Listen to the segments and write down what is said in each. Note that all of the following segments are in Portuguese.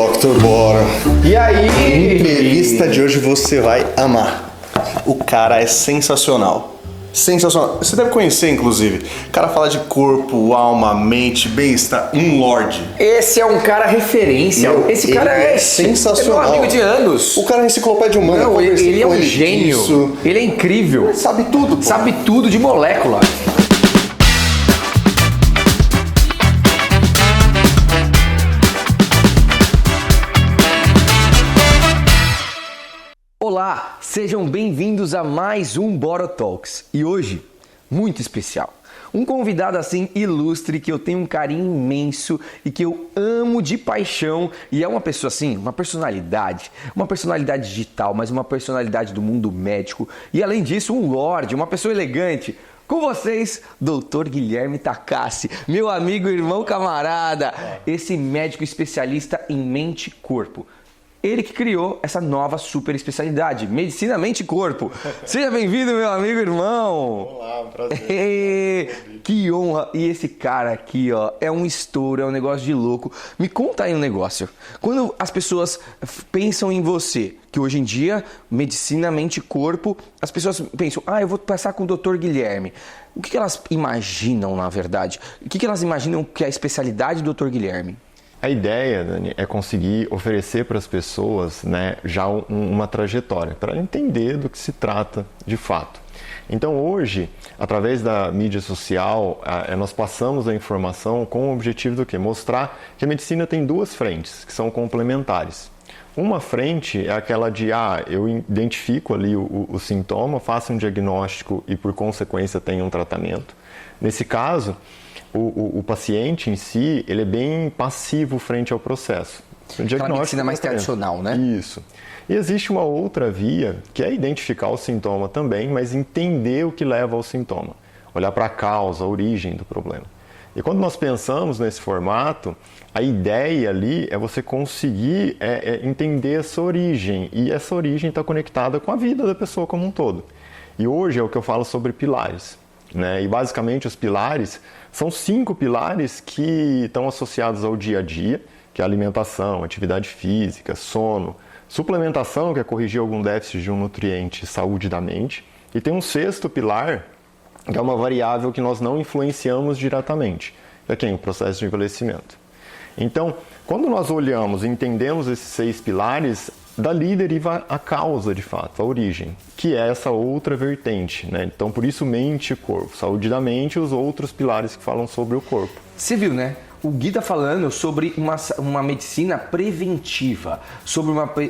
Dr. Bora. E aí? A entrevista de hoje você vai amar. O cara é sensacional. Sensacional. Você deve conhecer, inclusive. O cara fala de corpo, alma, mente, bem-estar. Um lorde. Esse é um cara referência. Esse cara é sensacional. É meu amigo de anos. O cara é enciclopédia humana. Não, ele é um gênio. Ele é incrível. Ele sabe tudo. Pô. Sabe tudo de molécula. Olá, sejam bem-vindos a mais um Bora Talks. E hoje, muito especial. Um convidado assim ilustre que eu tenho um carinho imenso e que eu amo de paixão. E é uma pessoa assim, uma personalidade digital, mas uma personalidade do mundo médico. E além disso, um lorde, uma pessoa elegante. Com vocês, Dr. Guilherme Takassi, meu amigo, irmão, camarada. Esse médico especialista em mente e corpo. Ele que criou essa nova super especialidade, Medicina Mente e Corpo. Seja bem-vindo, meu amigo irmão. Olá, um prazer. Que honra. E esse cara aqui, ó, é um estouro, é um negócio de louco. Me conta aí um negócio. Quando as pessoas pensam em você, que hoje em dia, Medicina Mente e Corpo, as pessoas pensam, eu vou passar com o Dr. Guilherme. O que elas imaginam, na verdade? O que elas imaginam que é a especialidade do Dr. Guilherme? A ideia, Dani, é conseguir oferecer para as pessoas, né, já uma trajetória, para entender do que se trata de fato. Então hoje, através da mídia social, nós passamos a informação com o objetivo do quê? Mostrar que a medicina tem duas frentes, que são complementares. Uma frente é aquela de, eu identifico ali o sintoma, faço um diagnóstico e por consequência tenho um tratamento. Nesse caso, o paciente em si, ele é bem passivo frente ao processo. Aquela medicina mais tradicional, né? Isso. E existe uma outra via, que é identificar o sintoma também, mas entender o que leva ao sintoma. Olhar para a causa, a origem do problema. E quando nós pensamos nesse formato, a ideia ali é você conseguir entender essa origem. E essa origem está conectada com a vida da pessoa como um todo. E hoje é o que eu falo sobre pilares, né? E basicamente os pilares são 5 pilares que estão associados ao dia a dia, que é alimentação, atividade física, sono, suplementação, que é corrigir algum déficit de um nutriente, saúde da mente. E tem um 6º pilar, que é uma variável que nós não influenciamos diretamente, que é o processo de envelhecimento. Então, quando nós olhamos e entendemos esses 6 pilares, dali deriva a causa, de fato, a origem, que é essa outra vertente, né? Então, por isso, mente e corpo. Saúde da mente e os outros pilares que falam sobre o corpo. Você viu, né? O Gui tá falando sobre uma medicina preventiva,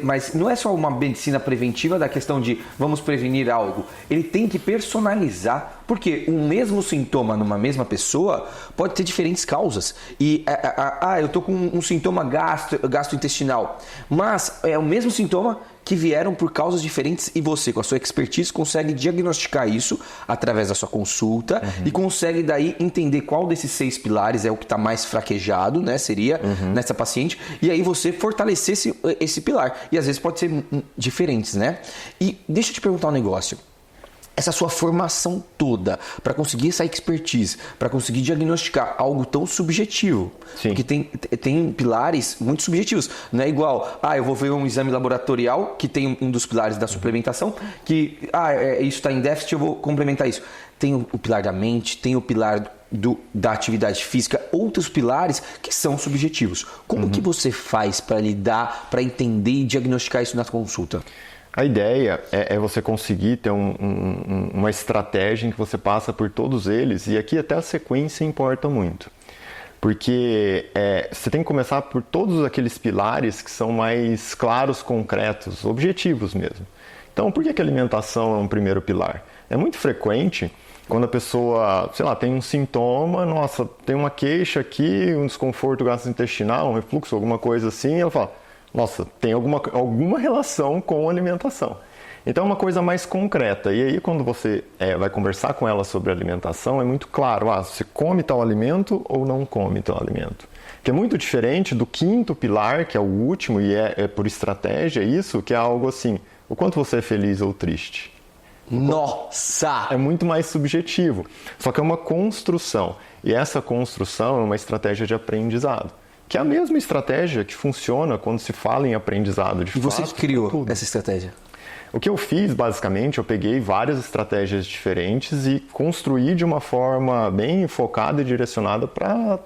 mas não é só uma medicina preventiva da questão de vamos prevenir algo. Ele tem que personalizar, porque o mesmo sintoma numa mesma pessoa pode ter diferentes causas. E eu tô com um sintoma gastrointestinal, mas é o mesmo sintoma que vieram por causas diferentes e você, com a sua expertise, consegue diagnosticar isso através da sua consulta e consegue daí entender qual desses 6 pilares é o que está mais fraquejado, né, seria nessa paciente, e aí você fortalecer esse pilar. E às vezes pode ser diferentes, né? E deixa eu te perguntar um negócio. Essa sua formação toda para conseguir essa expertise, para conseguir diagnosticar algo tão subjetivo. Sim. Porque tem pilares muito subjetivos. Não é igual, eu vou ver um exame laboratorial que tem um dos pilares da suplementação, que isso está em déficit, eu vou complementar isso. Tem o pilar da mente, tem o pilar da atividade física, outros pilares que são subjetivos. Como que você faz para lidar, para entender e diagnosticar isso na consulta? A ideia é você conseguir ter uma estratégia em que você passa por todos eles, e aqui até a sequência importa muito. Porque você tem que começar por todos aqueles pilares que são mais claros, concretos, objetivos mesmo. Então, por que a alimentação é um primeiro pilar? É muito frequente quando a pessoa, tem um sintoma, tem uma queixa aqui, um desconforto gastrointestinal, um refluxo, alguma coisa assim, e ela fala, tem alguma relação com a alimentação. Então é uma coisa mais concreta. E aí quando você vai conversar com ela sobre alimentação, é muito claro, você come tal alimento ou não come tal alimento. Que é muito diferente do 5º pilar, que é o último, e é por estratégia isso, que é algo assim, o quanto você é feliz ou triste. Nossa! É muito mais subjetivo. Só que é uma construção. E essa construção é uma estratégia de aprendizado. que é a mesma estratégia que funciona quando se fala em aprendizado de fato. E você criou essa estratégia? O que eu fiz, basicamente, eu peguei várias estratégias diferentes e construí de uma forma bem focada e direcionada para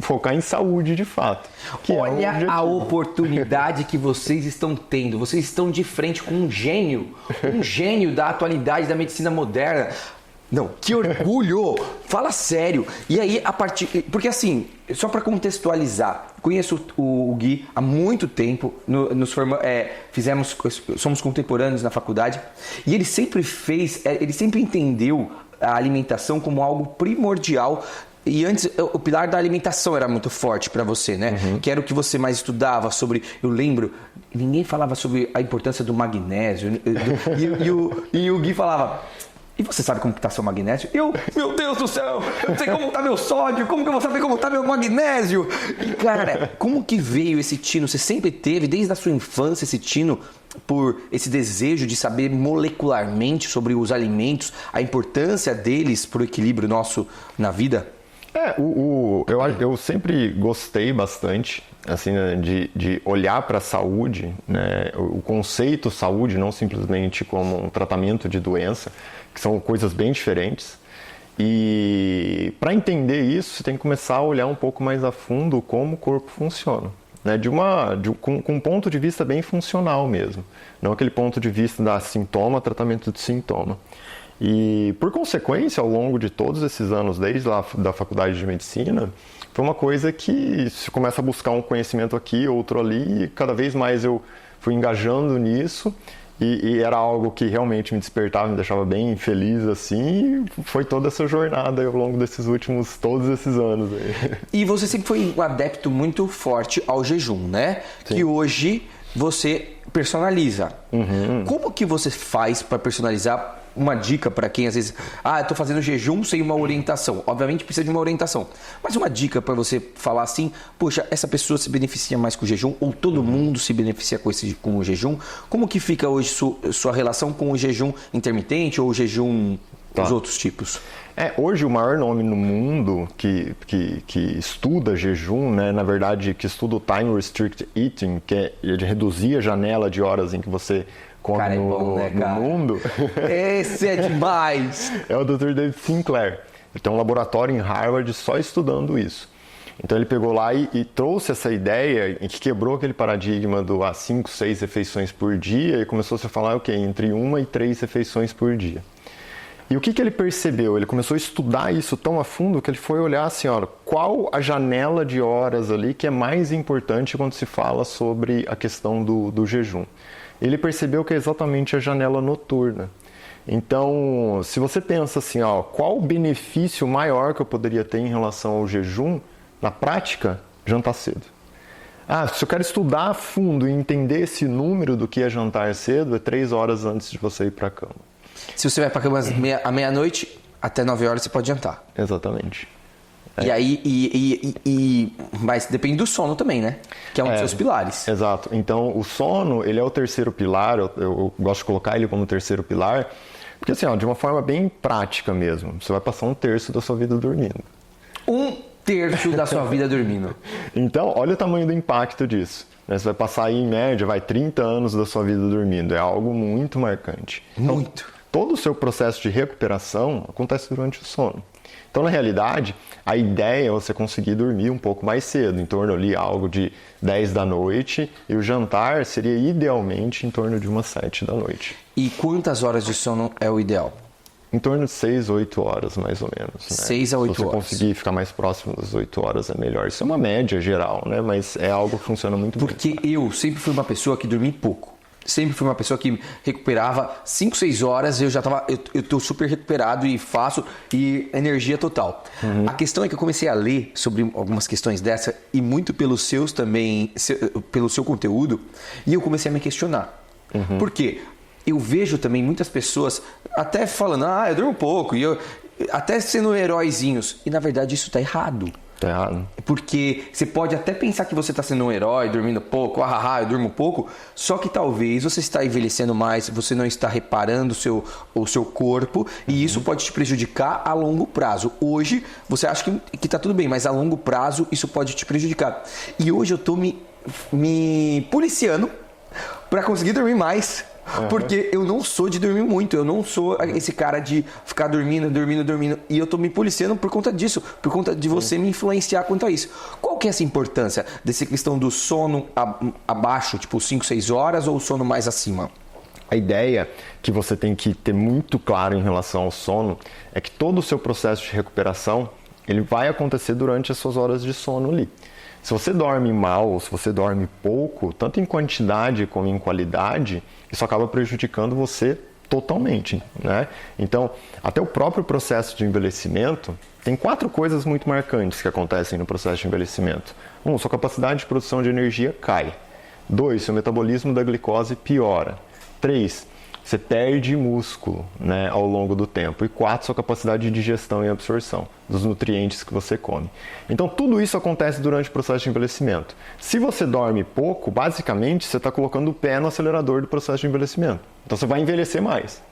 focar em saúde de fato. Olha a oportunidade que vocês estão tendo. Vocês estão de frente com um gênio da atualidade da medicina moderna. Não, que orgulho! Fala sério. E aí, porque assim, só para contextualizar, conheço o Gui há muito tempo, somos contemporâneos na faculdade, e ele sempre entendeu a alimentação como algo primordial. E antes, o pilar da alimentação era muito forte para você, né? Que era o que você mais estudava sobre. Eu lembro, ninguém falava sobre a importância do magnésio. E o Gui falava: e você sabe como está seu magnésio? Meu Deus do céu, eu não sei como está meu sódio, como que eu vou saber como está meu magnésio? E cara, como que veio esse tino? Você sempre teve, desde a sua infância, esse tino por esse desejo de saber molecularmente sobre os alimentos, a importância deles para o equilíbrio nosso na vida? Eu sempre gostei bastante assim, né, de olhar para a saúde, né, o conceito saúde, não simplesmente como um tratamento de doença, que são coisas bem diferentes. E para entender isso, você tem que começar a olhar um pouco mais a fundo como o corpo funciona, né, com um ponto de vista bem funcional mesmo, não aquele ponto de vista da sintoma, tratamento de sintoma. E, por consequência, ao longo de todos esses anos, desde lá da faculdade de medicina, foi uma coisa que se começa a buscar um conhecimento aqui, outro ali, e cada vez mais eu fui engajando nisso, e era algo que realmente me despertava, me deixava bem feliz, assim, e foi toda essa jornada ao longo todos esses anos aí. E você sempre foi um adepto muito forte ao jejum, né? Sim. Que hoje você personaliza. Como que você faz para personalizar? Uma dica para quem às vezes, eu estou fazendo jejum sem uma orientação. Obviamente precisa de uma orientação. Mas uma dica para você falar assim, poxa, essa pessoa se beneficia mais com o jejum ou todo mundo se beneficia com o jejum. Como que fica hoje sua relação com o jejum intermitente ou o jejum dos outros tipos? Hoje o maior nome no mundo que estuda jejum, né, na verdade que estuda o Time Restricted Eating, que é de reduzir a janela de horas em que você come no mundo. Esse é demais! É o Dr. David Sinclair. Ele tem um laboratório em Harvard só estudando isso. Então ele pegou lá e trouxe essa ideia em que quebrou aquele paradigma do 5, 6 refeições por dia e começou a se falar entre 1 e 3 refeições por dia. E o que ele percebeu? Ele começou a estudar isso tão a fundo que ele foi olhar assim, qual a janela de horas ali que é mais importante quando se fala sobre a questão do jejum. Ele percebeu que é exatamente a janela noturna. Então, se você pensa assim, qual o benefício maior que eu poderia ter em relação ao jejum, na prática, jantar cedo. Se eu quero estudar a fundo e entender esse número do que é jantar cedo, é 3 horas antes de você ir para a cama. Se você vai para a cama à meia-noite, até 9 horas você pode jantar. Exatamente. E aí, mas depende do sono também, né? Que é um dos seus pilares. Exato. Então, o sono, ele é o terceiro pilar, eu gosto de colocar ele como terceiro pilar, porque assim, de uma forma bem prática mesmo, você vai passar 1/3 da sua vida dormindo. 1/3 da sua vida dormindo. Então, olha o tamanho do impacto disso. Você vai passar aí, em média, 30 anos da sua vida dormindo. É algo muito marcante. Muito. Então, todo o seu processo de recuperação acontece durante o sono. Então, na realidade, a ideia é você conseguir dormir um pouco mais cedo, em torno ali algo de 10 da noite, e o jantar seria idealmente em torno de umas 7 da noite. E quantas horas de sono é o ideal? Em torno de 6, 8 horas, mais ou menos. 6 a 8 horas. Se você conseguir ficar mais próximo das 8 horas, é melhor. Isso é uma média geral, né? Mas é algo que funciona muito bem. Porque eu sempre fui uma pessoa que dormi pouco. Sempre fui uma pessoa que recuperava 5, 6 horas, eu tô super recuperado e faço, e energia total. A questão é que eu comecei a ler sobre algumas questões dessa, e muito pelos seus também, pelo seu conteúdo, e eu comecei a me questionar. Por quê? Eu vejo também muitas pessoas até falando, eu durmo pouco, e até sendo heróizinhos, e na verdade isso tá errado. Tá errado. Porque você pode até pensar que você está sendo um herói, dormindo pouco, eu durmo pouco, só que talvez você está envelhecendo mais, você não está reparando o seu corpo e isso pode te prejudicar a longo prazo. Hoje você acha que está tudo bem, mas a longo prazo isso pode te prejudicar. E hoje eu estou me policiando para conseguir dormir mais. Porque eu não sou de dormir muito, eu não sou esse cara de ficar dormindo. E eu tô me policiando por conta disso, por conta de você me influenciar quanto a isso. Qual que é essa importância dessa questão do sono abaixo, tipo 5, 6 horas, ou o sono mais acima? A ideia que você tem que ter muito claro em relação ao sono é que todo o seu processo de recuperação ele vai acontecer durante as suas horas de sono ali. Se você dorme mal ou se você dorme pouco, tanto em quantidade como em qualidade, isso acaba prejudicando você totalmente, né? Então, até o próprio processo de envelhecimento, tem 4 coisas muito marcantes que acontecem no processo de envelhecimento. 1, sua capacidade de produção de energia cai. 2, seu metabolismo da glicose piora. 3, você perde músculo, né, ao longo do tempo. E 4, sua capacidade de digestão e absorção dos nutrientes que você come. Então, tudo isso acontece durante o processo de envelhecimento. Se você dorme pouco, basicamente, você está colocando o pé no acelerador do processo de envelhecimento. Então, você vai envelhecer mais.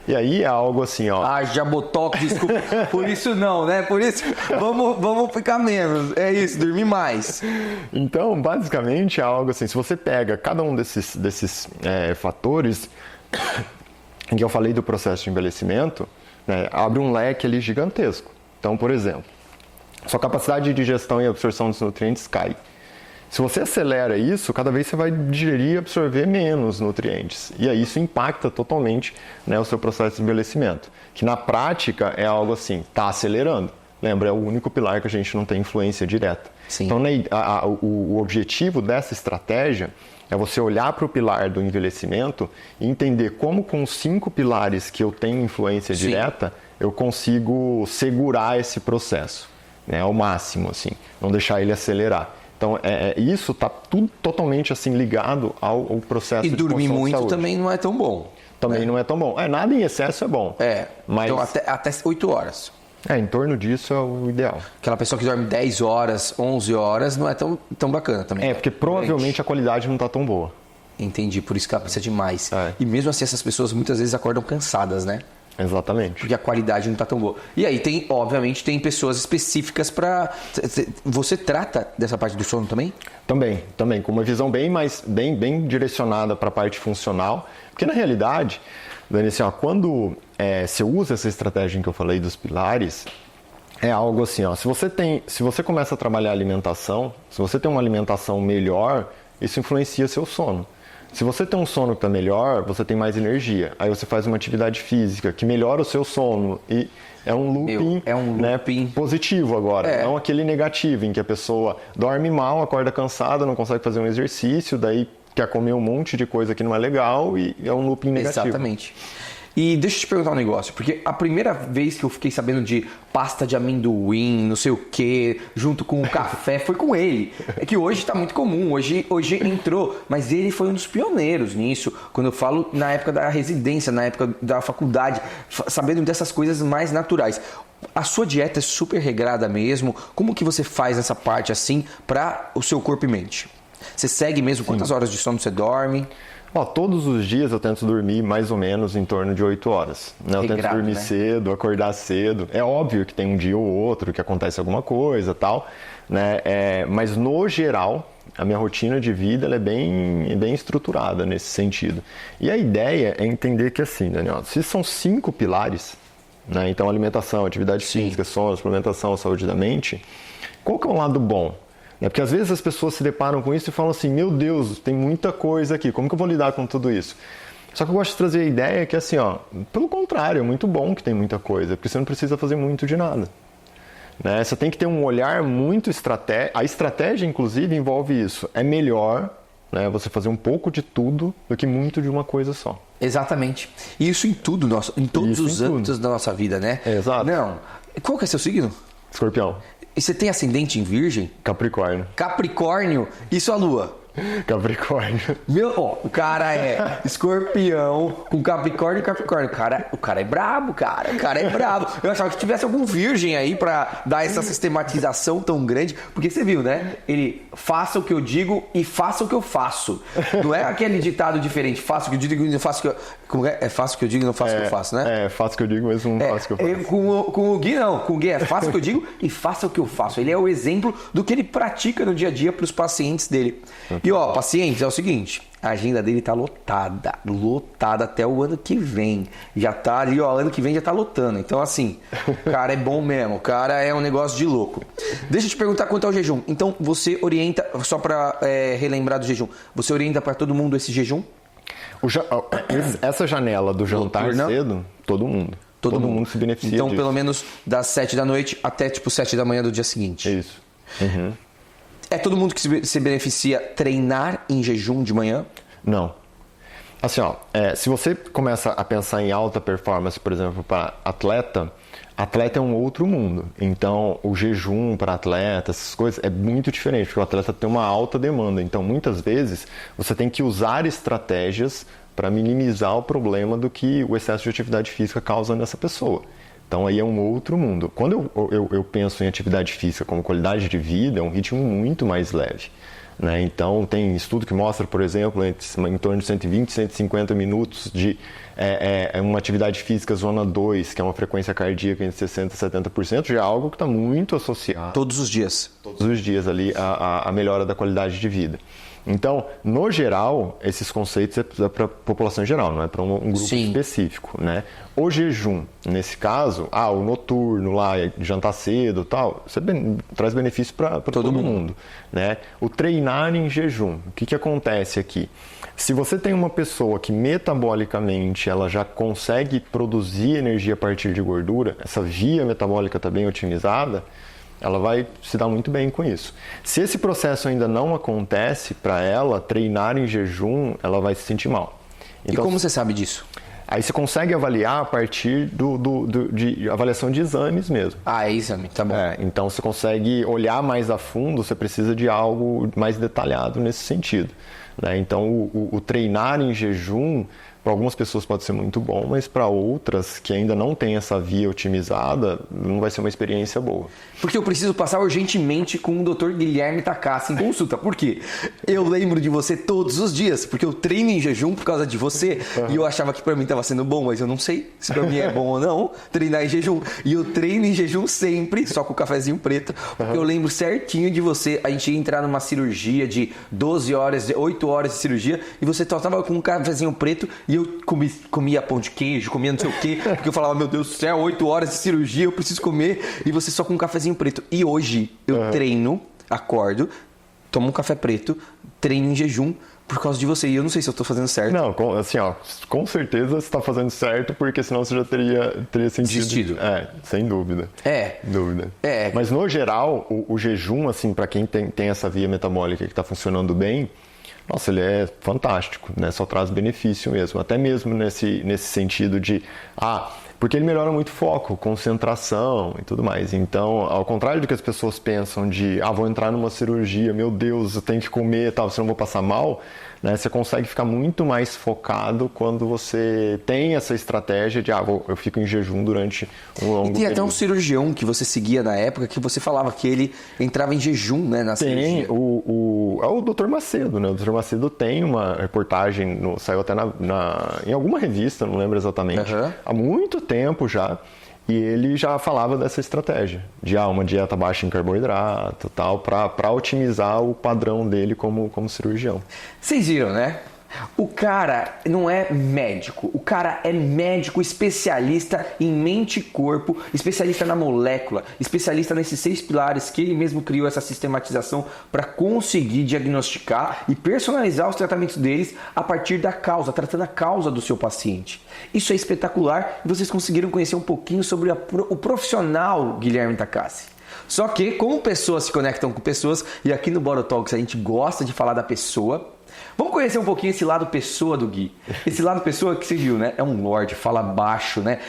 E aí é algo assim, ó... já botox, desculpa. Por isso não, né? Por isso, vamos ficar menos. É isso, dormir mais. Então, basicamente, é algo assim, se você pega cada um desses fatores... em que eu falei do processo de envelhecimento, né, abre um leque ali gigantesco. Então, por exemplo, sua capacidade de digestão e absorção dos nutrientes cai. Se você acelera isso, cada vez você vai digerir e absorver menos nutrientes. E aí isso impacta totalmente, né, o seu processo de envelhecimento. Que na prática é algo assim, está acelerando. Lembra, é o único pilar que a gente não tem influência direta. Sim. Então, o objetivo dessa estratégia é você olhar para o pilar do envelhecimento e entender como com os 5 pilares que eu tenho influência direta, eu consigo segurar esse processo, né, ao máximo, assim, não deixar ele acelerar. Então, isso está tudo totalmente assim, ligado ao processo de dormir muito saúde. Também não é tão bom. Também não é tão bom. Nada em excesso é bom. Mas... Então até 8 horas. Em torno disso é o ideal. Aquela pessoa que dorme 10 horas, 11 horas, não é tão bacana também. Porque provavelmente a qualidade não está tão boa. Entendi, por isso que ela precisa de mais. E mesmo assim essas pessoas muitas vezes acordam cansadas, né? Exatamente. Porque a qualidade não está tão boa. E aí, obviamente, tem pessoas específicas para... Você trata dessa parte do sono também? Também. Com uma visão bem direcionada para a parte funcional. Porque, na realidade, Dani, assim, quando você usa essa estratégia que eu falei dos pilares, é algo assim, se você começa a trabalhar a alimentação, se você tem uma alimentação melhor, isso influencia seu sono. Se você tem um sono que está melhor, você tem mais energia. Aí você faz uma atividade física que melhora o seu sono. E é um looping, né, positivo agora. Não aquele negativo em que a pessoa dorme mal, acorda cansada, não consegue fazer um exercício, daí quer comer um monte de coisa que não é legal e é um looping negativo. Exatamente. E deixa eu te perguntar um negócio, porque a primeira vez que eu fiquei sabendo de pasta de amendoim, não sei o que, junto com o café, foi com ele. É que hoje está muito comum, hoje entrou, mas ele foi um dos pioneiros nisso. Quando eu falo na época da residência, na época da faculdade, sabendo dessas coisas mais naturais. A sua dieta é super regrada mesmo? Como que você faz essa parte assim para o seu corpo e mente? Você segue mesmo? Quantas horas de sono você dorme? Todos os dias eu tento dormir mais ou menos em torno de 8 horas. Né? Eu tento dormir cedo, acordar cedo. É óbvio que tem um dia ou outro que acontece alguma coisa e tal, né? Mas no geral, a minha rotina de vida ela é bem estruturada nesse sentido. E a ideia é entender que assim, Daniel, se são 5 pilares, né? Então alimentação, atividade física, sono, suplementação, saúde da mente, qual que é o lado bom? Porque às vezes as pessoas se deparam com isso e falam assim, meu Deus, tem muita coisa aqui, como que eu vou lidar com tudo isso? Só que eu gosto de trazer a ideia que assim, pelo contrário, é muito bom que tem muita coisa, porque você não precisa fazer muito de nada. Né? Você tem que ter um olhar muito estratégico, a estratégia inclusive envolve isso, é melhor, né, você fazer um pouco de tudo do que muito de uma coisa só. Exatamente. E isso em tudo, em todos os âmbitos da nossa vida, né? Exato. Não, qual que é seu signo? Escorpião. E você tem ascendente em Virgem? Capricórnio. Capricórnio e sua lua? Capricórnio. O cara é escorpião com Capricórnio e Capricórnio. O cara é brabo, cara. O cara é brabo. Eu achava que tivesse algum virgem aí pra dar essa sistematização tão grande. Porque você viu, né? Ele faça o que eu digo e faça o que eu faço. Não é aquele ditado diferente. Faça o que eu digo e não faço o que eu... Como é? É faça o que eu digo e não faço o que eu faço, né? Faço o que eu digo, mas não faço o que eu faço. Com o Gui, não. Com o Gui é faça o que eu digo e faça o que eu faço. Ele é o exemplo do que ele pratica no dia a dia pros pacientes dele. E pacientes, é o seguinte, a agenda dele tá lotada até o ano que vem. Já tá ali, ano que vem já tá lotando. Então assim, o cara é bom mesmo, o cara é um negócio de louco. Deixa eu te perguntar quanto ao jejum. Então você orienta, só pra relembrar do jejum, você orienta pra todo mundo esse jejum? Essa janela do jantar cedo, todo mundo. Todo mundo se beneficia então, disso. Pelo menos das 7 da noite até tipo 7 da manhã do dia seguinte. Isso. Uhum. É todo mundo que se beneficia treinar em jejum de manhã? Não. Assim, se você começa a pensar em alta performance, por exemplo, para atleta é um outro mundo. Então, o jejum para atleta, essas coisas, é muito diferente, porque o atleta tem uma alta demanda. Então, muitas vezes, você tem que usar estratégias para minimizar o problema do que o excesso de atividade física causa nessa pessoa. Então aí é um outro mundo. Quando eu penso em atividade física como qualidade de vida, é um ritmo muito mais leve. Né? Então tem estudo que mostra, por exemplo, em torno de 120, 150 minutos de uma atividade física zona 2, que é uma frequência cardíaca entre 60% e 70%, já é algo que está muito associado. Todos os dias. Todos os dias ali a melhora da qualidade de vida. Então, no geral, esses conceitos é para a população em geral, não é para um grupo específico, né? O jejum, nesse caso, o noturno lá, jantar cedo e tal, você traz benefício para todo mundo, né? O treinar em jejum, o que acontece aqui? Se você tem uma pessoa que metabolicamente ela já consegue produzir energia a partir de gordura, essa via metabólica está bem otimizada, ela vai se dar muito bem com isso. Se esse processo ainda não acontece para ela, treinar em jejum, ela vai se sentir mal. Então, e como você sabe disso? Aí você consegue avaliar a partir de avaliação de exames mesmo. É exame, tá bom. Então você consegue olhar mais a fundo, você precisa de algo mais detalhado nesse sentido. Né? Então o treinar em jejum, para algumas pessoas pode ser muito bom, mas para outras que ainda não têm essa via otimizada, não vai ser uma experiência boa. Porque eu preciso passar urgentemente com o Dr. Guilherme Takassi em consulta. Por quê? Eu lembro de você todos os dias, porque eu treino em jejum por causa de você, e eu achava que para mim estava sendo bom, mas eu não sei se para mim é bom ou não treinar em jejum. E eu treino em jejum sempre, só com o cafezinho preto, porque eu lembro certinho de você. A gente ia entrar numa cirurgia de 12 horas, 8 horas de cirurgia, e você só tava com um cafezinho preto, e eu comia pão de queijo, comia não sei o quê, porque eu falava, meu Deus do céu, 8 horas de cirurgia, eu preciso comer, e você só com um cafezinho preto. E hoje eu treino, acordo, tomo um café preto, treino em jejum por causa de você. E eu não sei se eu tô fazendo certo. Não, assim, com certeza você tá fazendo certo, porque senão você já teria sentido. Desistido. Sem dúvida. Dúvida. Mas no geral, o jejum, assim, para quem tem essa via metabólica que tá funcionando bem, nossa, ele é fantástico, né? Só traz benefício mesmo. Até mesmo nesse sentido de... porque ele melhora muito foco, concentração e tudo mais. Então, ao contrário do que as pessoas pensam de... vou entrar numa cirurgia, meu Deus, eu tenho que comer e tal, senão eu vou passar mal... Né? Você consegue ficar muito mais focado quando você tem essa estratégia de eu fico em jejum durante um longo período. E tem até um cirurgião que você seguia na época que você falava que ele entrava em jejum, né, na cirurgia. Tem o Dr. Macedo, né? O Dr. Macedo tem uma reportagem, saiu até em alguma revista, não lembro exatamente, há muito tempo já. E ele já falava dessa estratégia, de uma dieta baixa em carboidrato, tal, para otimizar o padrão dele como cirurgião. Vocês viram, né? O cara não é médico, o cara é médico especialista em mente e corpo, especialista na molécula, especialista nesses 6 pilares que ele mesmo criou essa sistematização para conseguir diagnosticar e personalizar os tratamentos deles a partir da causa, tratando a causa do seu paciente. Isso é espetacular e vocês conseguiram conhecer um pouquinho sobre o profissional Guilherme Takassi. Só que como pessoas se conectam com pessoas, e aqui no Boro Talks a gente gosta de falar da pessoa, vamos conhecer um pouquinho esse lado pessoa do Gui. Esse lado pessoa que você viu, né? É um lorde, fala baixo, né?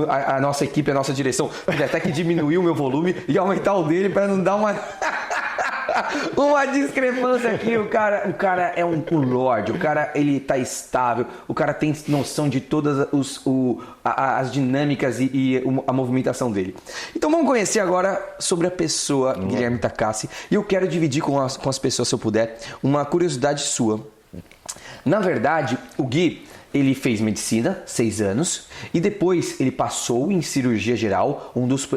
A nossa equipe, a nossa direção, até que diminuir o meu volume e aumentar o dele para não dar uma... Uma discrepância aqui, o cara é um lorde, o cara ele tá estável, o cara tem noção de todas as dinâmicas e a movimentação dele. Então vamos conhecer agora sobre a pessoa Guilherme Takassi, e eu quero dividir com as pessoas, se eu puder, uma curiosidade sua. Na verdade, o Gui, ele fez medicina, 6 anos, e depois ele passou em cirurgia geral,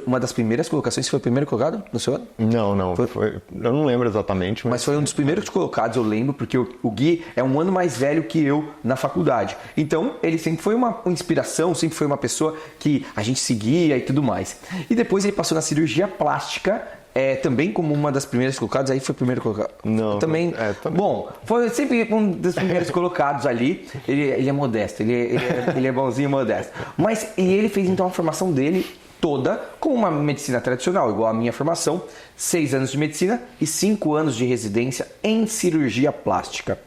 uma das primeiras colocações. Foi o primeiro colocado no seu ano? Não. Foi, eu não lembro exatamente. Mas foi um dos primeiros colocados, eu lembro, porque o Gui é um ano mais velho que eu na faculdade. Então, ele sempre foi uma inspiração, sempre foi uma pessoa que a gente seguia e tudo mais. E depois ele passou na cirurgia plástica, também como uma das primeiras colocadas. Aí foi o primeiro colocado? Não. Também. Bom, foi sempre um dos primeiros colocados ali. Ele é modesto, ele é bonzinho e modesto. E ele fez então a formação dele toda com uma medicina tradicional, igual a minha formação, 6 anos de medicina e 5 anos de residência em cirurgia plástica.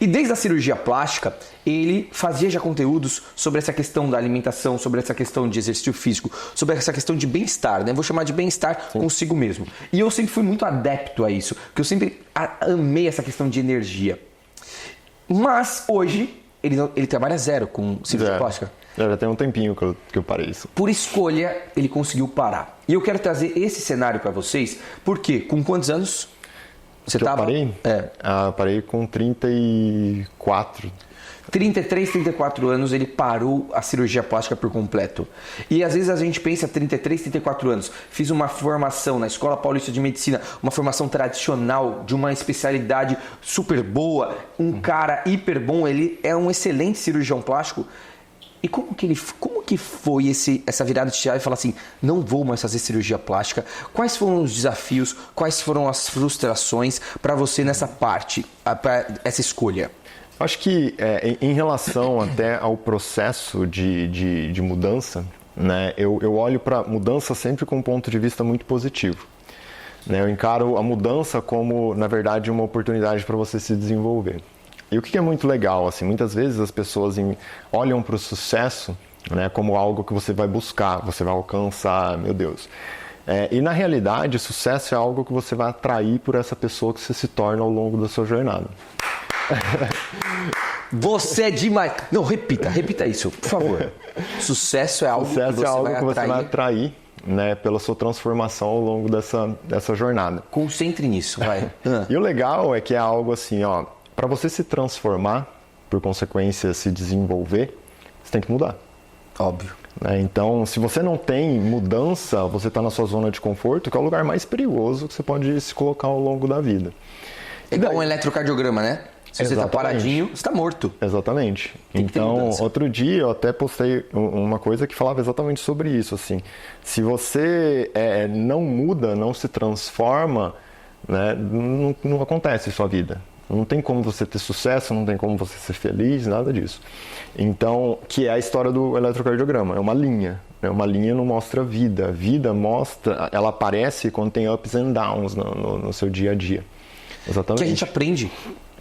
E desde a cirurgia plástica, ele fazia já conteúdos sobre essa questão da alimentação, sobre essa questão de exercício físico, sobre essa questão de bem-estar, né? Vou chamar de bem-estar consigo mesmo. E eu sempre fui muito adepto a isso, porque eu sempre amei essa questão de energia. Mas hoje, ele trabalha zero com cirurgia plástica. Já tem um tempinho que eu parei isso. Por escolha, ele conseguiu parar. E eu quero trazer esse cenário para vocês, porque com quantos anos você estava? Parei? Parei com 34. 33, 34 anos, ele parou a cirurgia plástica por completo. E às vezes a gente pensa, 33, 34 anos, fiz uma formação na Escola Paulista de Medicina, uma formação tradicional, de uma especialidade super boa, um cara hiper bom, ele é um excelente cirurgião plástico. E como que foi essa virada de chave e falar assim, não vou mais fazer cirurgia plástica? Quais foram os desafios, quais foram as frustrações para você nessa parte, para essa escolha? Acho que em relação até ao processo de mudança, né, eu olho para mudança sempre com um ponto de vista muito positivo. Né, eu encaro a mudança como, na verdade, uma oportunidade para você se desenvolver. E o que é muito legal, assim, muitas vezes as pessoas olham para o sucesso, né, como algo que você vai buscar, você vai alcançar, meu Deus. E na realidade, sucesso é algo que você vai atrair por essa pessoa que você se torna ao longo da sua jornada. Você é demais. Não, repita isso, por favor. Sucesso é algo que você vai atrair, né, pela sua transformação ao longo dessa jornada. Concentre nisso, vai. E o legal é que é algo assim, ó, para você se transformar, por consequência se desenvolver, você tem que mudar. Óbvio. Então, se você não tem mudança, você está na sua zona de conforto, que é o lugar mais perigoso que você pode se colocar ao longo da vida. É igual um eletrocardiograma, né? Se você está paradinho, você está morto. Exatamente. Então, outro dia eu até postei uma coisa que falava exatamente sobre isso. Assim, se você não muda, não se transforma, né, não acontece em sua vida. Não tem como você ter sucesso, não tem como você ser feliz, nada disso. Então, que é a história do eletrocardiograma. É uma linha. Né? Uma linha não mostra vida. A vida mostra, ela aparece quando tem ups and downs no seu dia a dia. Exatamente. Que a gente aprende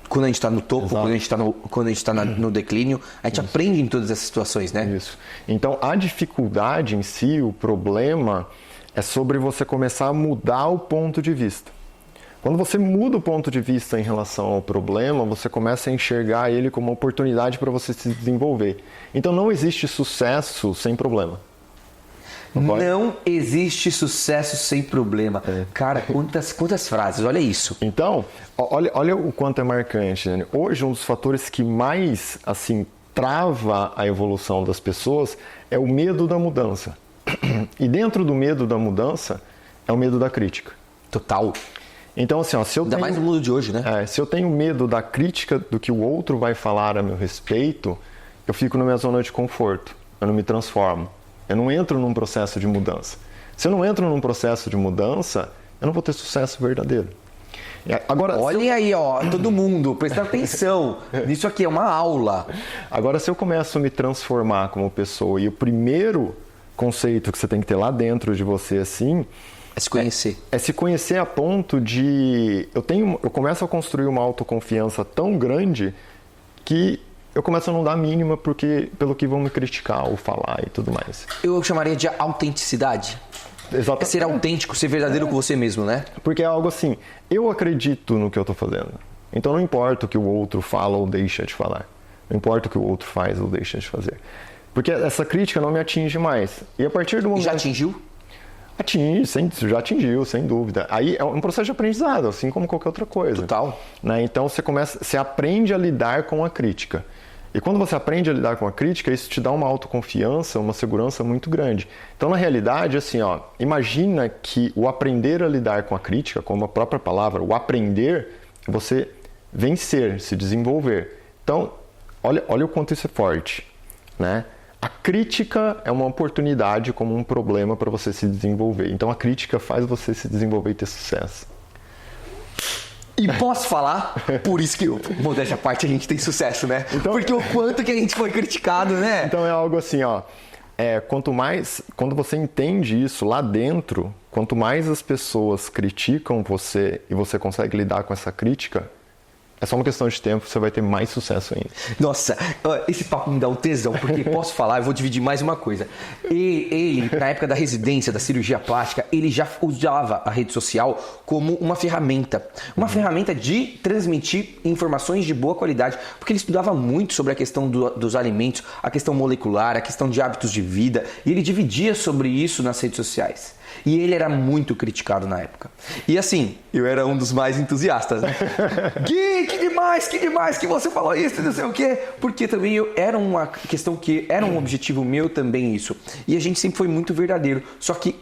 quando a gente está no topo, quando a gente está no declínio, a gente aprende em todas essas situações, né? Isso. Então, a dificuldade em si, o problema, é sobre você começar a mudar o ponto de vista. Quando você muda o ponto de vista em relação ao problema, você começa a enxergar ele como uma oportunidade para você se desenvolver. Então, não existe sucesso sem problema. Não existe sucesso sem problema. Cara, quantas frases, olha isso. Então, olha o quanto é marcante, né? Hoje, um dos fatores que mais, assim, trava a evolução das pessoas é o medo da mudança. E dentro do medo da mudança, é o medo da crítica. Total. Então, assim, ó, se eu ainda mais no mundo de hoje, né? Se eu tenho medo da crítica do que o outro vai falar a meu respeito, eu fico na minha zona de conforto. Eu não me transformo. Eu não entro num processo de mudança. Se eu não entro num processo de mudança, eu não vou ter sucesso verdadeiro. Agora, olhem aí, ó, todo mundo, presta atenção. Isso aqui é uma aula. Agora, se eu começo a me transformar como pessoa, e o primeiro conceito que você tem que ter lá dentro de você, assim, é se conhecer. É se conhecer a ponto de... Eu começo a construir uma autoconfiança tão grande que eu começo a não dar a mínima pelo que vão me criticar ou falar e tudo mais. Eu chamaria de autenticidade. Exatamente. É ser autêntico, ser verdadeiro com você mesmo, né? Porque é algo assim, eu acredito no que eu estou fazendo. Então não importa o que o outro fala ou deixa de falar. Não importa o que o outro faz ou deixa de fazer. Porque essa crítica não me atinge mais. E a partir do momento... Já atingiu? Já atingiu, sem dúvida. Aí é um processo de aprendizado, assim como qualquer outra coisa. Total. Né? Então você aprende a lidar com a crítica. E quando você aprende a lidar com a crítica, isso te dá uma autoconfiança, uma segurança muito grande. Então, na realidade, assim, imagina que o aprender a lidar com a crítica, como a própria palavra, o aprender, é você vencer, se desenvolver. Então, olha o quanto isso é forte, né? A crítica é uma oportunidade como um problema para você se desenvolver. Então, a crítica faz você se desenvolver e ter sucesso. E posso falar, por isso que, modéstia à parte, a gente tem sucesso, né? Então, porque o quanto que a gente foi criticado, né? Então é algo assim, quando você entende isso lá dentro, quanto mais as pessoas criticam você e você consegue lidar com essa crítica, é só uma questão de tempo, você vai ter mais sucesso ainda. Nossa, esse papo me dá um tesão, porque posso falar, eu vou dividir mais uma coisa. Ele, na época da residência, da cirurgia plástica, ele já usava a rede social como uma ferramenta. Uma ferramenta de transmitir informações de boa qualidade, porque ele estudava muito sobre a questão dos alimentos, a questão molecular, a questão de hábitos de vida, e ele dividia sobre isso nas redes sociais. E ele era muito criticado na época. E assim, eu era um dos mais entusiastas, né? Gui, que demais que você falou isso, não sei o quê. Porque também era uma questão que era um objetivo meu também isso. E a gente sempre foi muito verdadeiro. Só que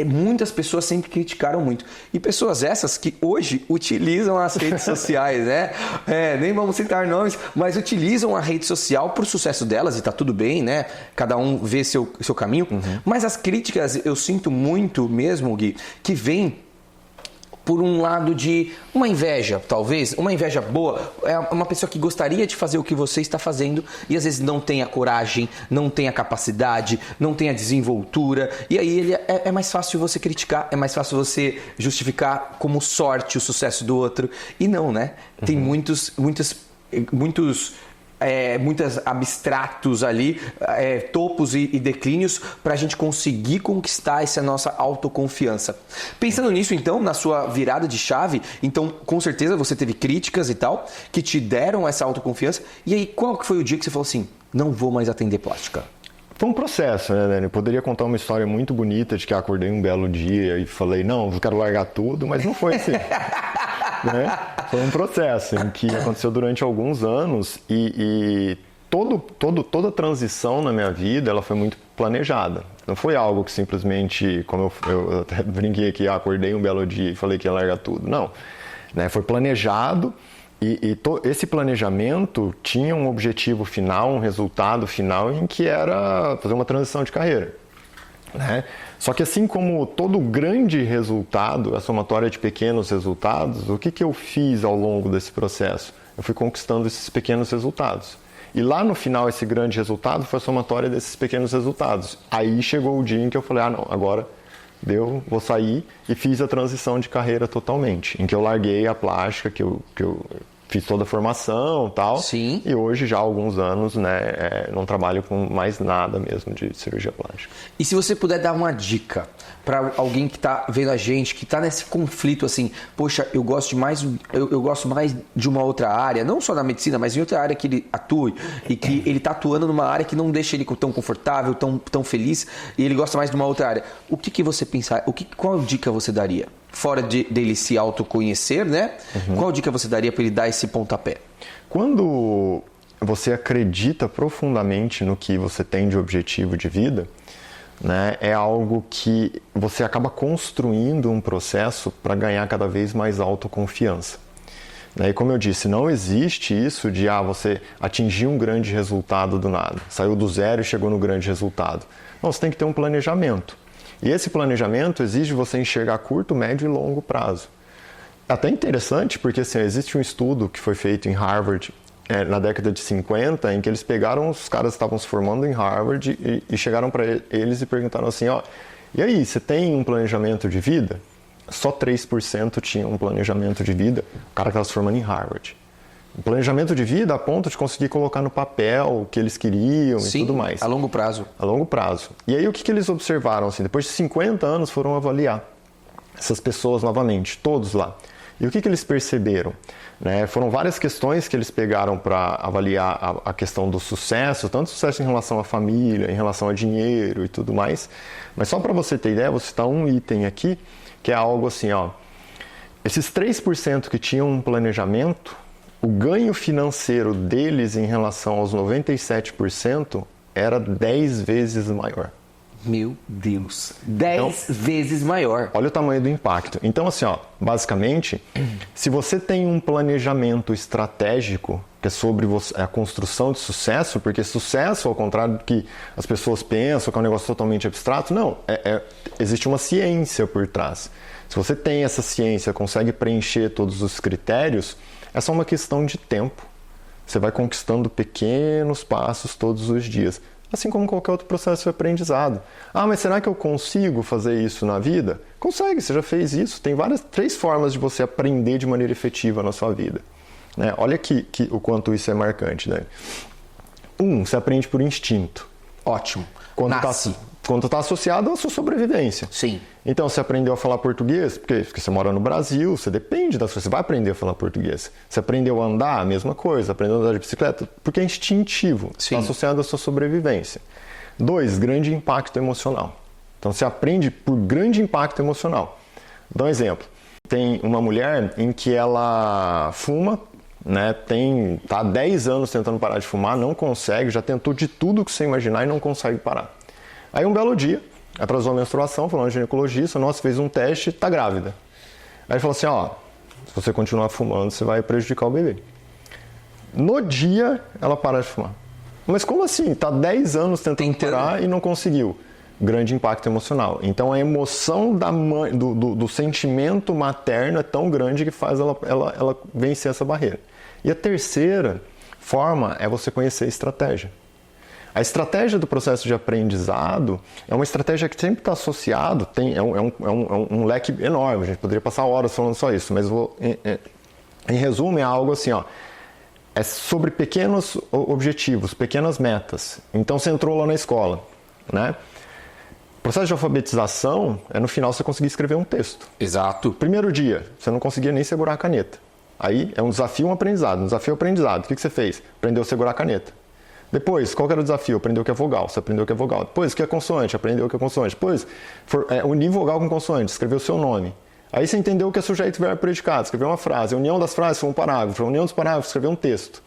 muitas pessoas sempre criticaram muito. E pessoas essas que hoje utilizam as redes sociais, né? Nem vamos citar nomes, mas utilizam a rede social pro sucesso delas e tá tudo bem, né? Cada um vê seu caminho. Mas as críticas eu sinto muito mesmo, Gui, que vem por um lado de uma inveja, talvez, uma inveja boa, é uma pessoa que gostaria de fazer o que você está fazendo e às vezes não tem a coragem, não tem a capacidade, não tem a desenvoltura, e aí é mais fácil você criticar, é mais fácil você justificar como sorte o sucesso do outro, e não, né? Tem muitos abstratos ali, topos e declínios para a gente conseguir conquistar essa nossa autoconfiança. Pensando nisso, então, na sua virada de chave, então com certeza você teve críticas e tal, que te deram essa autoconfiança, e aí qual que foi o dia que você falou assim, não vou mais atender plástica? Foi um processo, né, Dani? Eu poderia contar uma história muito bonita de que acordei um belo dia e falei, não, eu quero largar tudo, mas não foi assim. Né? Foi um processo em que aconteceu durante alguns anos e toda a transição na minha vida ela foi muito planejada. Não foi algo que simplesmente, como eu até brinquei aqui, acordei um belo dia e falei que ia largar tudo. Não, né? Foi planejado e esse planejamento tinha um objetivo final, um resultado final em que era fazer uma transição de carreira. Né? Só que assim como todo grande resultado, a somatória de pequenos resultados, o que eu fiz ao longo desse processo? Eu fui conquistando esses pequenos resultados. E lá no final esse grande resultado foi a somatória desses pequenos resultados. Aí chegou o dia em que eu falei, não, agora deu, vou sair, e fiz a transição de carreira totalmente, em que eu larguei a plástica, que eu fiz toda a formação e tal. Sim. E hoje, já há alguns anos, né, não trabalho com mais nada mesmo de cirurgia plástica. E se você puder dar uma dica para alguém que está vendo a gente, que está nesse conflito assim, poxa, eu gosto mais de uma outra área, não só na medicina, mas em outra área que ele atue e que ele está atuando numa área que não deixa ele tão confortável, tão feliz, e ele gosta mais de uma outra área. O que você pensar? Qual dica você daria? Fora dele se autoconhecer, né? Qual dica você daria para ele dar esse pontapé? Quando você acredita profundamente no que você tem de objetivo de vida, né, é algo que você acaba construindo um processo para ganhar cada vez mais autoconfiança. E como eu disse, não existe isso de você atingir um grande resultado do nada. Saiu do zero e chegou no grande resultado. Não, você tem que ter um planejamento. E esse planejamento exige você enxergar curto, médio e longo prazo. É até interessante porque assim, existe um estudo que foi feito em Harvard na década de 50, em que eles pegaram os caras que estavam se formando em Harvard e chegaram para eles e perguntaram assim, e aí, você tem um planejamento de vida? Só 3% tinham um planejamento de vida, o cara que estava se formando em Harvard. Um planejamento de vida a ponto de conseguir colocar no papel o que eles queriam e tudo mais. A longo prazo. A longo prazo. E aí o que eles observaram? Assim, depois de 50 anos foram avaliar essas pessoas novamente, todos lá. E o que eles perceberam? Né? Foram várias questões que eles pegaram para avaliar a questão do sucesso, tanto sucesso em relação à família, em relação a dinheiro e tudo mais. Mas só para você ter ideia, vou citar um item aqui, que é algo assim, ó. Esses 3% que tinham um planejamento, o ganho financeiro deles em relação aos 97% era 10 vezes maior. Meu Deus, 10 vezes maior. Olha o tamanho do impacto. Então, assim, ó, basicamente, se você tem um planejamento estratégico, que é sobre a construção de sucesso, porque sucesso, ao contrário do que as pessoas pensam, que é um negócio totalmente abstrato, não, existe uma ciência por trás. Se você tem essa ciência, consegue preencher todos os critérios, é só uma questão de tempo. Você vai conquistando pequenos passos todos os dias. Assim como qualquer outro processo de aprendizado. Ah, mas será que eu consigo fazer isso na vida? Consegue, você já fez isso. Tem 3 formas de você aprender de maneira efetiva na sua vida. Né? Olha aqui o quanto isso é marcante. Né? Você aprende por instinto. Ótimo. Quando está associado à sua sobrevivência. Sim. Então, você aprendeu a falar português, porque você mora no Brasil, você depende da sua... Você vai aprender a falar português. Você aprendeu a andar, a mesma coisa. Aprendeu a andar de bicicleta, porque é instintivo. Está associado à sua sobrevivência. 2, grande impacto emocional. Então, você aprende por grande impacto emocional. Dá um exemplo. Tem uma mulher em que ela fuma, né? Tá há 10 anos tentando parar de fumar, não consegue, já tentou de tudo que você imaginar e não consegue parar. Aí um belo dia, atrasou a menstruação, falou no ginecologista, nossa, fez um teste, tá grávida. Aí ele falou assim, ó, se você continuar fumando, você vai prejudicar o bebê. No dia, ela para de fumar. Mas como assim? Tá 10 anos tentando parar e não conseguiu. Grande impacto emocional. Então a emoção da mãe, do sentimento materno é tão grande que faz ela vencer essa barreira. E a terceira forma é você conhecer a estratégia. A estratégia do processo de aprendizado é uma estratégia que sempre está associado, é um leque enorme, a gente poderia passar horas falando só isso, mas em resumo é algo assim, ó, é sobre pequenos objetivos, pequenas metas. Então você entrou lá na escola, né? O processo de alfabetização é no final você conseguir escrever um texto. Exato. Primeiro dia, você não conseguia nem segurar a caneta. Aí é um desafio, um aprendizado. Um desafio, aprendizado. O que você fez? Aprendeu a segurar a caneta. Depois, qual que era o desafio? Aprendeu o que é vogal, você aprendeu o que é vogal. Depois, o que é consoante? Aprendeu o que é consoante. Depois, unir vogal com consoante, escreveu o seu nome. Aí você entendeu o que é sujeito, verbo, predicado, escreveu uma frase. A união das frases foi um parágrafo. A união dos parágrafos, escreveu um texto.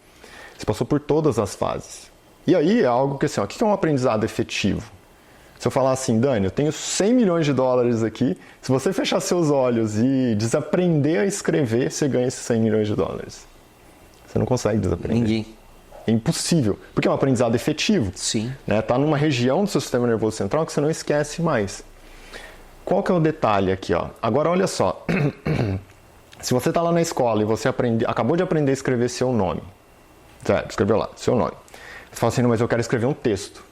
Você passou por todas as fases. E aí é algo que assim, ó, o que é um aprendizado efetivo? Se eu falar assim, Dani, eu tenho 100 milhões de dólares aqui, se você fechar seus olhos e desaprender a escrever, você ganha esses 100 milhões de dólares. Você não consegue desaprender. Ninguém. É impossível, porque é um aprendizado efetivo. Sim. Né? Tá numa região do seu sistema nervoso central que você não esquece mais. Qual que é o detalhe aqui? Ó? Agora, olha só. Se você está lá na escola e você acabou de aprender a escrever seu nome. Certo, escreveu lá, seu nome. Você fala assim, não, mas eu quero escrever um texto.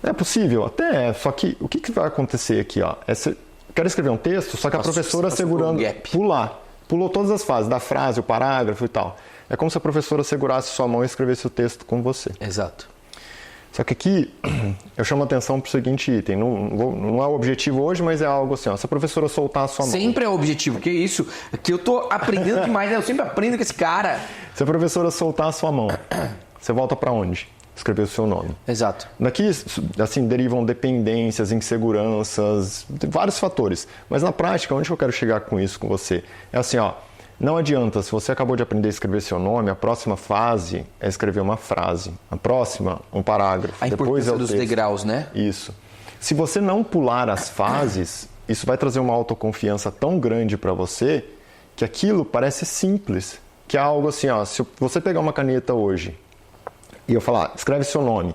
É possível? Até é, só que o que vai acontecer aqui? Ó? Quero escrever um texto, só que a professora segurando... Pulou todas as fases, da frase, o parágrafo e tal. É como se a professora segurasse sua mão e escrevesse o texto com você. Exato. Só que aqui eu chamo a atenção para o seguinte item. Não é o objetivo hoje, mas é algo assim. Ó, se a professora soltar a sua mão... Sempre é o objetivo. Que isso? Que eu tô aprendendo demais. Né? Eu sempre aprendo com esse cara. Se a professora soltar a sua mão, você volta para onde? Escrever o seu nome. Exato. Daqui, assim, derivam dependências, inseguranças, vários fatores. Mas na prática, onde eu quero chegar com isso com você? É assim, ó. Não adianta, se você acabou de aprender a escrever seu nome, a próxima fase é escrever uma frase. A próxima, um parágrafo. A depois é o dos texto. degraus, né? Isso. Se você não pular as fases, isso vai trazer uma autoconfiança tão grande para você que aquilo parece simples. Que é algo assim, ó, se você pegar uma caneta hoje e eu falar, escreve seu nome,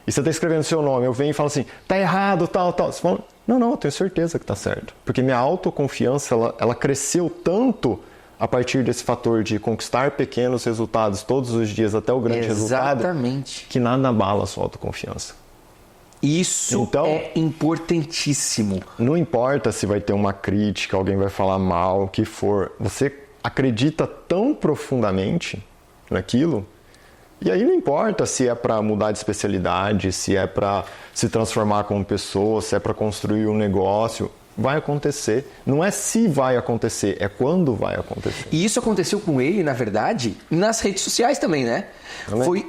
e você está escrevendo seu nome, eu venho e falo assim, tá errado, tal. Você fala, não, eu tenho certeza que tá certo. Porque minha autoconfiança, ela cresceu tanto a partir desse fator de conquistar pequenos resultados todos os dias até o grande resultado, que nada abala a sua autoconfiança. Isso então, é importantíssimo. Não importa se vai ter uma crítica, alguém vai falar mal, o que for. Você acredita tão profundamente naquilo, e aí não importa se é para mudar de especialidade, se é para se transformar como pessoa, se é para construir um negócio, vai acontecer. Não é se vai acontecer, é quando vai acontecer. E isso aconteceu com ele, na verdade, nas redes sociais também, né? Também. Foi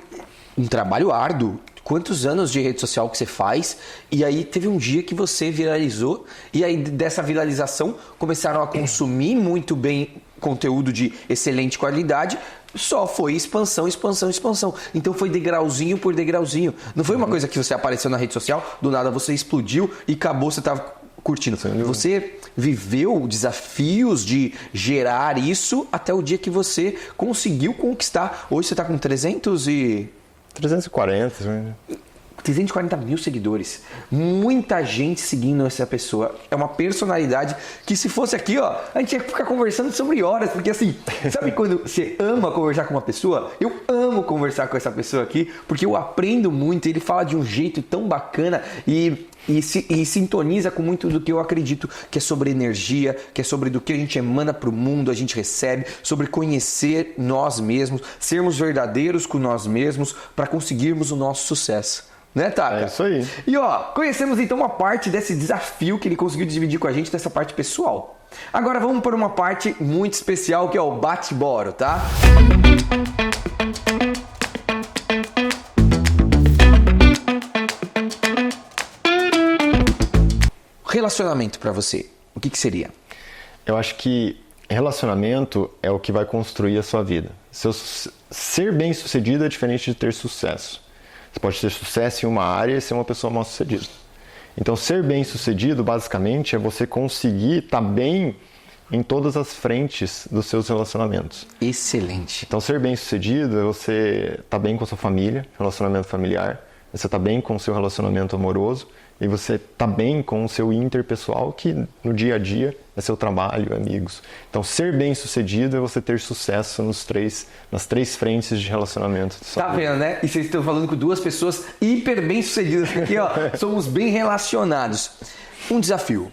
um trabalho árduo. Quantos anos de rede social que você faz? E aí teve um dia que você viralizou, e aí dessa viralização começaram a consumir muito bem conteúdo de excelente qualidade. Só foi expansão, expansão, expansão. Então foi degrauzinho por degrauzinho. Não foi uma coisa que você apareceu na rede social, do nada você explodiu e acabou, você estava curtindo. Você viveu desafios de gerar isso até o dia que você conseguiu conquistar. Hoje você está com 340 mil seguidores. Muita gente seguindo essa pessoa. É uma personalidade que, se fosse aqui, ó, a gente ia ficar conversando sobre horas. Porque assim, sabe quando você ama conversar com uma pessoa? Eu amo conversar com essa pessoa aqui, porque eu aprendo muito. Ele fala de um jeito tão bacana e sintoniza com muito do que eu acredito, que é sobre energia, que é sobre do que a gente emana para o mundo, a gente recebe, sobre conhecer nós mesmos, sermos verdadeiros com nós mesmos para conseguirmos o nosso sucesso. Né, Taka? É isso aí. E ó, conhecemos então uma parte desse desafio que ele conseguiu dividir com a gente, dessa parte pessoal. Agora vamos para uma parte muito especial, que é o bate-bora, tá? Relacionamento para você, o que seria? Eu acho que relacionamento é o que vai construir a sua vida. Ser bem sucedido é diferente de ter sucesso. Você pode ter sucesso em uma área e ser uma pessoa mal sucedida. Então, ser bem sucedido, basicamente, é você conseguir estar bem em todas as frentes dos seus relacionamentos. Excelente. Então, ser bem sucedido é você estar bem com a sua família, relacionamento familiar, você estar bem com o seu relacionamento amoroso, e você está bem com o seu interpessoal, que no dia a dia é seu trabalho, amigos. Então, ser bem sucedido é você ter sucesso nas três frentes de relacionamento. Tá vendo, né? E vocês estão falando com duas pessoas hiper bem sucedidas, porque ó, somos bem relacionados. Um desafio.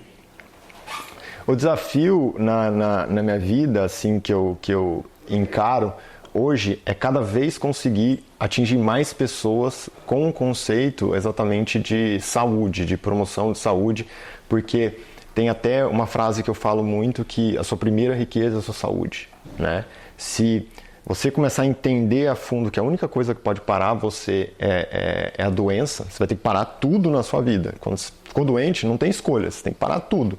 O desafio na minha vida, assim, que eu encaro hoje, é cada vez conseguir atingir mais pessoas com um conceito exatamente de saúde, de promoção de saúde, porque tem até uma frase que eu falo muito, que a sua primeira riqueza é a sua saúde, né? Se você começar a entender a fundo que a única coisa que pode parar você é a doença, você vai ter que parar tudo na sua vida. Quando você ficou doente, não tem escolha, você tem que parar tudo.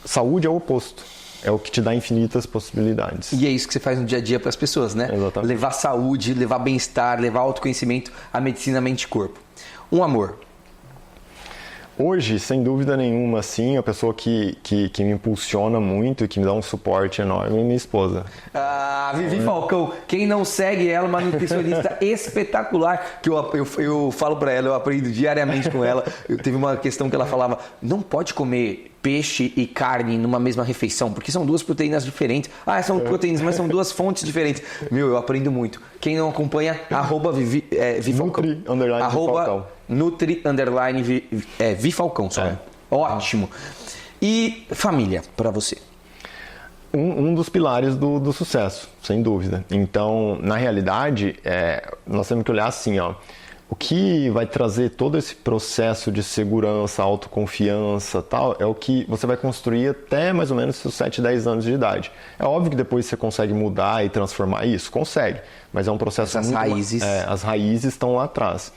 Saúde é o oposto. É o que te dá infinitas possibilidades. E é isso que você faz no dia a dia para as pessoas, né? Exatamente. Levar saúde, levar bem-estar, levar autoconhecimento, a medicina mente e corpo. Um amor. Hoje, sem dúvida nenhuma, assim, a pessoa que me impulsiona muito e que me dá um suporte enorme é minha esposa. Ah, Vivi Falcão. Quem não segue ela, uma nutricionista espetacular, que eu falo para ela, eu aprendo diariamente com ela. Teve uma questão que ela falava, não pode comer peixe e carne numa mesma refeição, porque são duas proteínas diferentes. Ah, são proteínas, mas são duas fontes diferentes. Meu, eu aprendo muito. Quem não acompanha, @Vifalcão. Nutri_Vifalcão só. Ótimo. E família, para você? Um dos pilares do sucesso, sem dúvida. Então, na realidade, nós temos que olhar assim, ó. O que vai trazer todo esse processo de segurança, autoconfiança, tal, é o que você vai construir até mais ou menos seus 7, 10 anos de idade. É óbvio que depois você consegue mudar e transformar isso, consegue, mas é um processo as raízes estão lá atrás.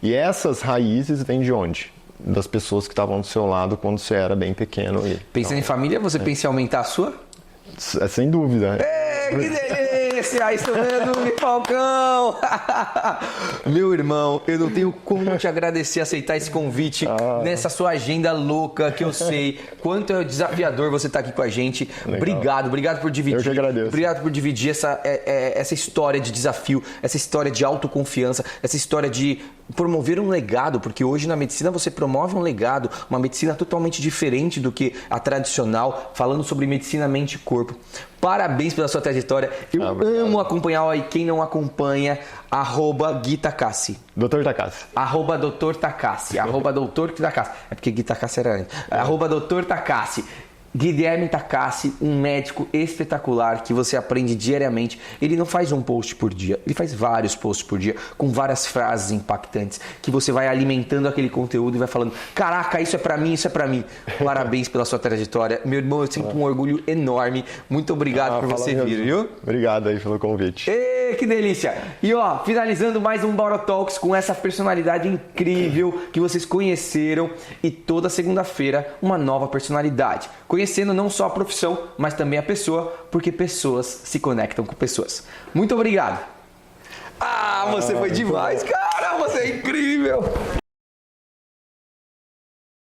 E essas raízes vêm de onde? Das pessoas que estavam do seu lado quando você era bem pequeno. Pensando em família, você pensa em aumentar a sua? Sem dúvida. Que delícia! Estudando Falcão! Meu irmão, eu não tenho como te agradecer aceitar esse convite nessa sua agenda louca, que eu sei quanto é desafiador você estar aqui com a gente. Legal. Obrigado por dividir. Eu que agradeço. Obrigado por dividir essa história de desafio, essa história de autoconfiança, essa história de promover um legado, porque hoje na medicina você promove um legado, uma medicina totalmente diferente do que a tradicional, falando sobre medicina mente e corpo. Parabéns pela sua trajetória. Eu amo acompanhar, e quem não acompanha, @GuiTakassi. Dr. Takassi. @Dr. Takassi. @Dr. Takassi. É porque Gui Takassi era antes. @Dr. Takassi. Guilherme Takassi, um médico espetacular que você aprende diariamente. Ele não faz um post por dia, ele faz vários posts por dia com várias frases impactantes que você vai alimentando aquele conteúdo e vai falando: caraca, isso é pra mim, isso é pra mim. Parabéns pela sua trajetória. Meu irmão, eu sinto um orgulho enorme. Muito obrigado por você vir, viu? Obrigado aí pelo convite. Que delícia! E ó, finalizando mais um Borotalks com essa personalidade incrível que vocês conheceram, e toda segunda-feira uma nova personalidade. Conhecendo não só a profissão, mas também a pessoa, porque pessoas se conectam com pessoas. Muito obrigado! Você foi demais, cara! Você é incrível!